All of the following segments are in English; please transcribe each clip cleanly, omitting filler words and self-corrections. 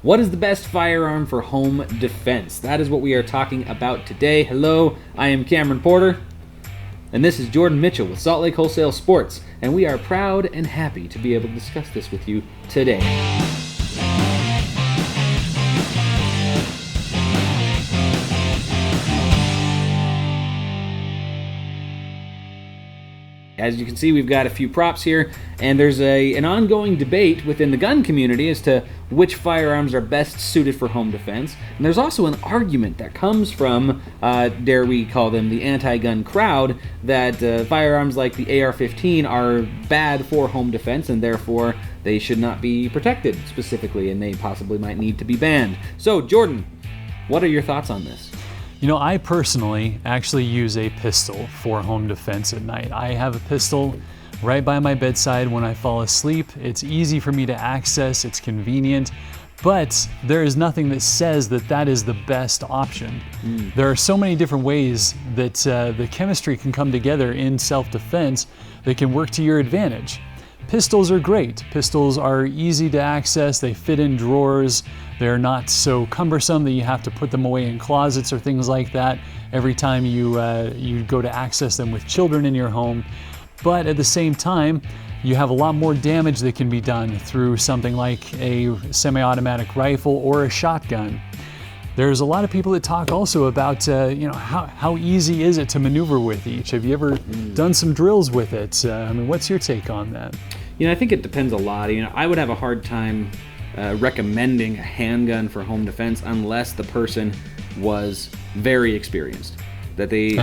What is the best firearm for home defense? That is what we are talking about today. Hello, I am Cameron Porter, and this is Jordan Mitchell with Salt Lake Wholesale Sports, and we are proud and happy to be able to discuss this with you today. As you can see, we've got a few props here, and there's an ongoing debate within the gun community as to which firearms are best suited for home defense. And there's also an argument that comes from, dare we call them, the anti-gun crowd, that firearms like the AR-15 are bad for home defense, and therefore they should not be protected specifically, and they possibly might need to be banned. So, Jordan, what are your thoughts on this? You know, I personally actually use a pistol for home defense at night. I have a pistol right by my bedside when I fall asleep. It's easy for me to access, it's convenient, but there is nothing that says that that is the best option. There are so many different ways that the chemistry can come together in self-defense that can work to your advantage. Pistols are great. Pistols are easy to access, they fit in drawers, they're not so cumbersome that you have to put them away in closets or things like that every time you go to access them with children in your home. But at the same time, you have a lot more damage that can be done through something like a semi-automatic rifle or a shotgun. There's a lot of people that talk also about how easy is it to maneuver with each. Have you ever done some drills with it? What's your take on that? I think it depends a lot. I would have a hard time recommending a handgun for home defense unless the person was very experienced. That they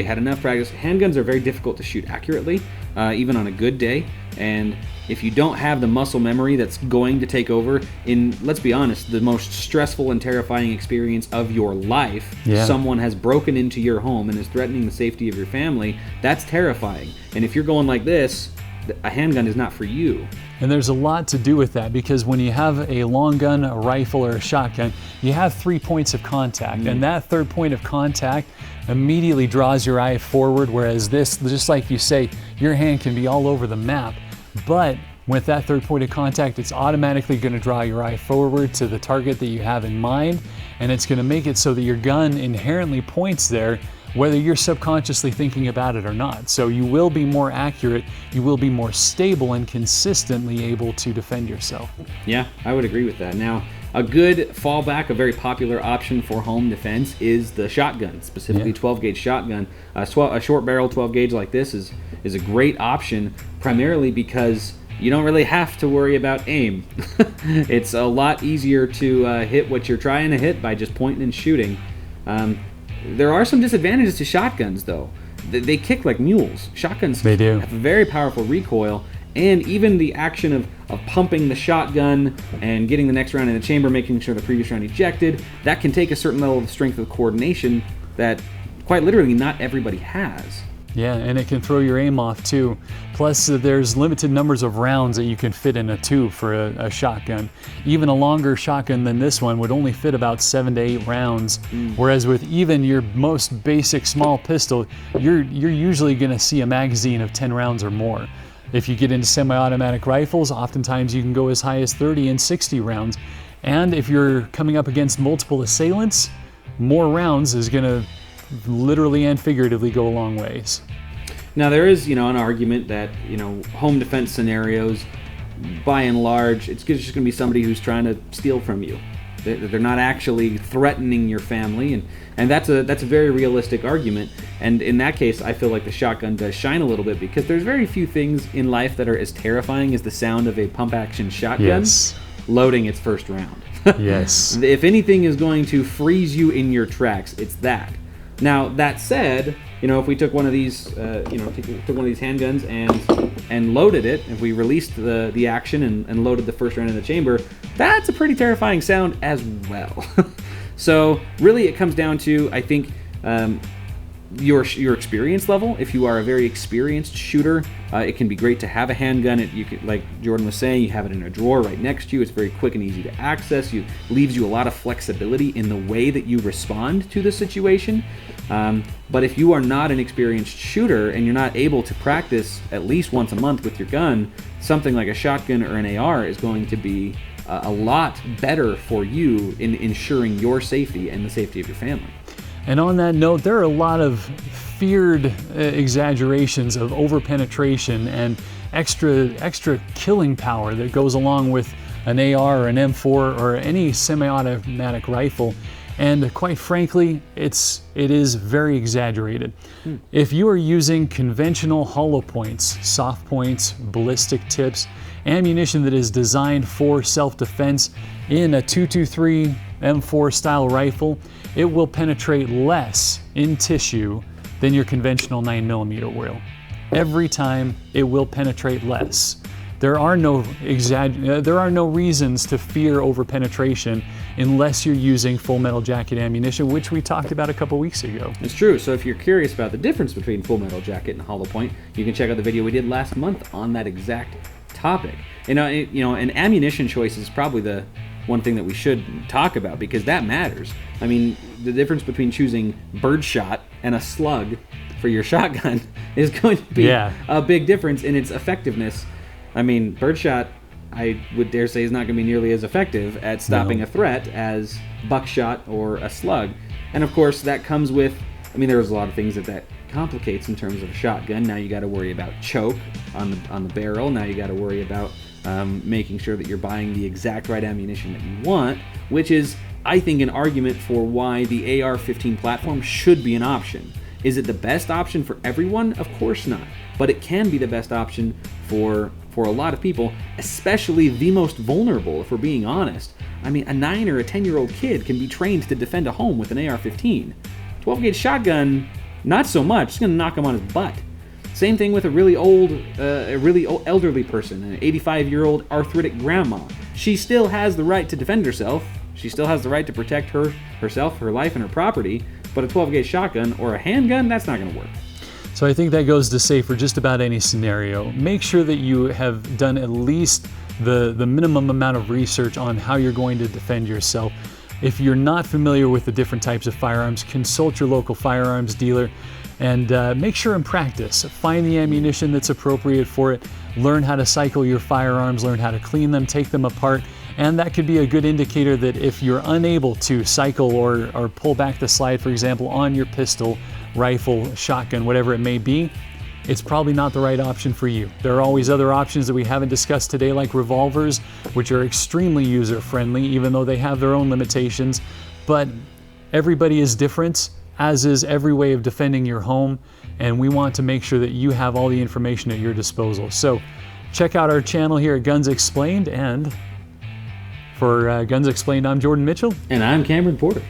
had enough practice. Handguns are very difficult to shoot accurately, even on a good day. And if you don't have the muscle memory that's going to take over in, let's be honest, the most stressful and terrifying experience of your life, someone has broken into your home and is threatening the safety of your family, that's terrifying. And if you're going like this, a handgun is not for you. And there's a lot to do with that, because when you have a long gun, a rifle, or a shotgun, you have 3 points of contact, and that third point of contact immediately draws your eye forward, whereas this, just like you say, your hand can be all over the map, but with that third point of contact, it's automatically going to draw your eye forward to the target that you have in mind, and it's going to make it so that your gun inherently points there, whether you're subconsciously thinking about it or not. So you will be more accurate, you will be more stable and consistently able to defend yourself. Yeah, I would agree with that. Now, a good fallback, a very popular option for home defense is the shotgun, specifically 12-gauge shotgun. A short barrel 12-gauge like this is a great option, primarily because you don't really have to worry about aim. It's a lot easier to hit what you're trying to hit by just pointing and shooting. There are some disadvantages to shotguns, though. They kick like mules. Shotguns have a very powerful recoil, and even the action of pumping the shotgun and getting the next round in the chamber, making sure the previous round ejected, that can take a certain level of strength of coordination that quite literally not everybody has. Yeah, and it can throw your aim off too. Plus, there's limited numbers of rounds that you can fit in a tube for a shotgun. Even a longer shotgun than this one would only fit about 7 to 8 rounds, whereas with even your most basic small pistol, you're usually going to see a magazine of 10 rounds or more. If you get into semi-automatic rifles, oftentimes you can go as high as 30 and 60 rounds. And if you're coming up against multiple assailants, more rounds is going to literally and figuratively go a long ways. Now there is, an argument that, home defense scenarios, by and large, it's just going to be somebody who's trying to steal from you. They're not actually threatening your family, and that's a very realistic argument. And in that case, I feel like the shotgun does shine a little bit, because there's very few things in life that are as terrifying as the sound of a pump-action shotgun loading its first round. Yes. If anything is going to freeze you in your tracks, it's that. Now, that said, if we took one of these, took one of these handguns and loaded it, if we released the action and loaded the first round in the chamber, that's a pretty terrifying sound as well. So really, it comes down to, I think, your experience level. If you are a very experienced shooter, it can be great to have a handgun. You could, like Jordan was saying, you have it in a drawer right next to you. It's very quick and easy to access. It leaves you a lot of flexibility in the way that you respond to the situation. But if you are not an experienced shooter and you're not able to practice at least once a month with your gun, something like a shotgun or an AR is going to be a lot better for you in ensuring your safety and the safety of your family. And on that note, there are a lot of feared exaggerations of overpenetration and extra killing power that goes along with an AR or an M4 or any semi-automatic rifle. And quite frankly, it is very exaggerated. If you are using conventional hollow points, soft points, ballistic tips, ammunition that is designed for self-defense in a 223 M4 style rifle, it will penetrate less in tissue than your conventional 9mm will. Every time it will penetrate less. There are no reasons to fear overpenetration unless you're using full metal jacket ammunition, which we talked about a couple weeks ago. It's true. So if you're curious about the difference between full metal jacket and hollow point, you can check out the video we did last month on that exact topic. And ammunition choice is probably the one thing that we should talk about, because that matters. I mean, the difference between choosing birdshot and a slug for your shotgun is going to be a big difference in its effectiveness. I mean, birdshot, I would dare say, is not going to be nearly as effective at stopping a threat as buckshot or a slug. And of course, that comes with, I mean, there's a lot of things that complicates in terms of a shotgun. Now you got to worry about choke on the barrel. Now you got to worry about making sure that you're buying the exact right ammunition that you want, which is, I think, an argument for why the AR-15 platform should be an option. Is it the best option for everyone? Of course not. But it can be the best option for a lot of people, especially the most vulnerable, if we're being honest. I mean, a 9 or a 10-year-old kid can be trained to defend a home with an AR-15. 12-gauge shotgun, not so much. It's going to knock him on his butt. Same thing with a really old elderly person, an 85-year-old arthritic grandma. She still has the right to defend herself. She still has the right to protect herself, her life, and her property. But a 12-gauge shotgun or a handgun, that's not going to work. So I think that goes to say for just about any scenario, make sure that you have done at least the minimum amount of research on how you're going to defend yourself. If you're not familiar with the different types of firearms, consult your local firearms dealer and make sure and practice. Find the ammunition that's appropriate for it. Learn how to cycle your firearms, learn how to clean them, take them apart. And that could be a good indicator that if you're unable to cycle or pull back the slide, for example, on your pistol, rifle, shotgun, whatever it may be, it's probably not the right option for you. There are always other options that we haven't discussed today, like revolvers, which are extremely user-friendly, even though they have their own limitations. But everybody is different, as is every way of defending your home, and we want to make sure that you have all the information at your disposal. So check out our channel here at Guns Explained, and for Guns Explained, I'm Jordan Mitchell. And I'm Cameron Porter.